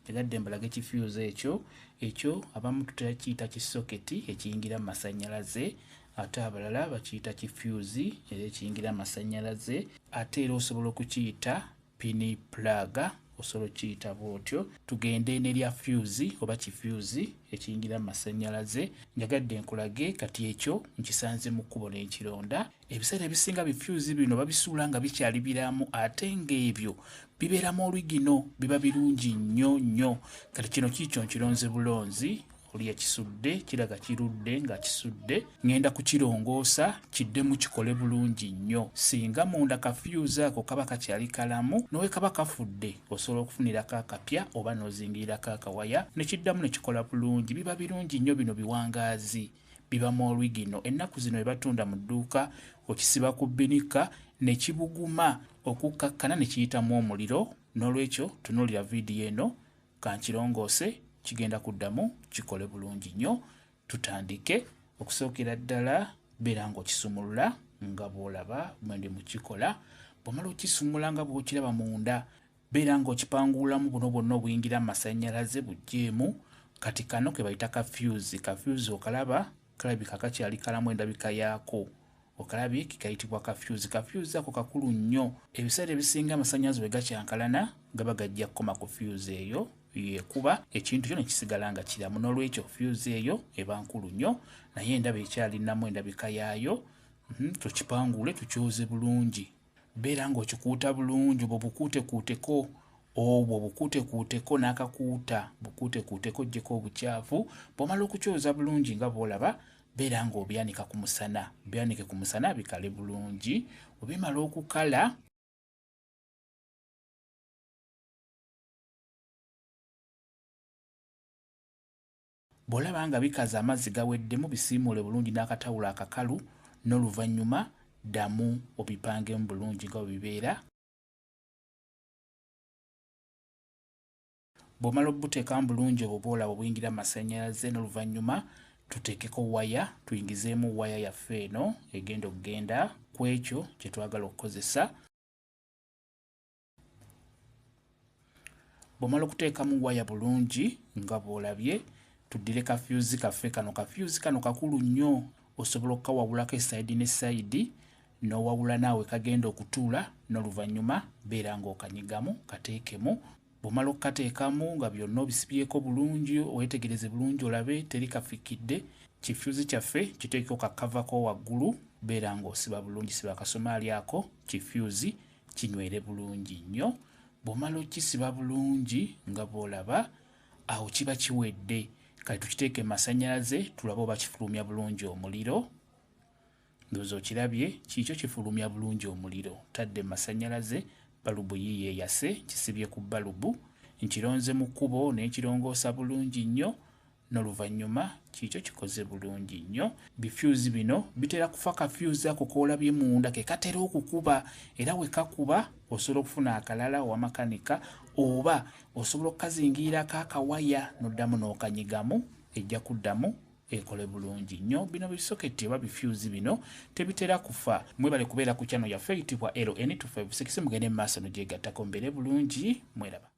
Njagadde mbalage kifyuzi ekyo abamu tutakiyita kisoketi ekiyingira mu masannyalaze, ate abalala bakiyita kifyuzi era ekiyingira mu masannyalaze, ate era osobola okukiyita pini pulaga, osobola okiyita bw'otyo. Tugende n'erya fyuzi oba kifyuzi ekiyingira mu masannyalaze. Njagadde nkulage kati ekyo nkisanze mu kkubo n'ekironda. Ebiseera ebisinga bifyuzi bino babisuula nga bikyali biramu, ate ng'ebyo bibeeramu olwigino, biba birungi nnyo. Kati kino kiikyo nkironze bulonzi, oli yakisudde kiraga kirudde nga kisudde. Ngenda kukirongoosa kiddemu kikole bulungi nnyo. Singa munda kafyuzi ako kaba kakyali kalamu, nowe kaba kafudde osobola okufunirako akapya oba n'ozingirirako akawaya ne kiddamu ne kikola bulungi. Biba birungi nnyo bino biwangaazi, bibamu olwigino. Ennaku zino bye batunda mu dduuka okisiba ku bbinika ne kibuguma okukkakkana ne kiyitamu omuliro. N'olwekyo tunuulira viidiyo eno kankirongoose, kigenda kuddamu kikole bulungi nnyo. Tutandike. Okusookera ddala beera ng'okisumulula nga bw'olaba bwe ndi mu kikola. Bw'omala okisumula nga bw'okiraba munda, beera ng'okipanguulamu buno bwonna obuyingira mu masannyalaze buggyeemu. Kati kano ke bayita kafyuzi. Kafyuzi okalaba kalabika kakyali kalamu endabika yaako, okalabye kayitibwa kafyuzi. Kafyuzi ako kakulu nnyo. Ebiseera ebisinga amasannyalaze bwe gakyankalana gaba gajja kkoma ku fyuzi eyo yekuba ekintu kyo ne kisigala nga kiramu. N'olwekyo fyuzi eyo eba nkulu nnyo, naye endaba ekyalinamu endabika yaayo. Tukipanguule tukyoze bulungi. Beera ng'okikuuta bulungi, obwo bukuutekuuteko, obwo bukuutekuuteko n'akakuuta bukuutekuuteko oggyeko obukyafu. Bw'omala okukyoza bulungi nga bw'olaba, beera ng'obyanika ku musana. Byanike ku musana bikale bulungi. Bwe bimala okukala, bw'olaba nga bikaze amazzi gaweddemu, bisiimuule bulungi n'akatawulo akakalu, n'oluvannyuma ddamu obipangemu bulungi nga bwe bibeera. Bw'omala obuteekamu bulungi obwo bw'olaba obuyingira mu masannyalaze, n'oluvannyuma tuteekeko waya, tuyingizeemu waya yaffe eno egenda okugenda ku ekyo kye twagala okukozesa. Bw'omala okuteekamu waya bulungi nga bw'olabye, tuddire kafyuzi kaffe kano. Kafyuzi kano kakulu nnyo, osobola okukawawulako essayidi n'essayidi n'owawula naawe kagenda okutuula. N'oluvannyuma beera ng'okanyigamu kateekemu. Bw'omala okukateekamu nga byonna obisibyeko bulungi, weetegereze bulungi olabe teri kafikidde, kifyuzi kyaffe kiteekeko kakavako waggulu. Beera ng'osiba bulungi, siba akasomaali ako, kifyuzi kinywere bulungi nnyo. Bw'omala okisiba bulungi nga bw'olaba, awo kiba kiwedde. Kati tukiteeke mu masannyalaze tulabe oba kifulumya bulungi omuliro. Ndowooza okirabye, kiikyo kifulumya bulungi omuliro. Tadde mu masannyalaze, balubu yiiyo eyase, kisibye ku balubu, nkironze mu kkubo n'ekirongoosa bulungi nnyo. N'oluvannyuma kiikyo kikoze bulungi nnyo. Bifyuzi bino bitera kufa kafyuzi ako koolabye munda ke katera okukuba, era we kakuba osobola okufuna akalala owa makanika, oba osobola okukazingirirako akawaya n'oddamu n'okanyigamu, ejja kuddamu ekole bulungi nnyo. Bino bisoketi oba bifyuzi bino tebitera kufa. Mwebale kubeera ku channel yaffe eyitibwa LN256. Mugende mu maaso n'ogyegattako mbeere bulungi. Mweraba.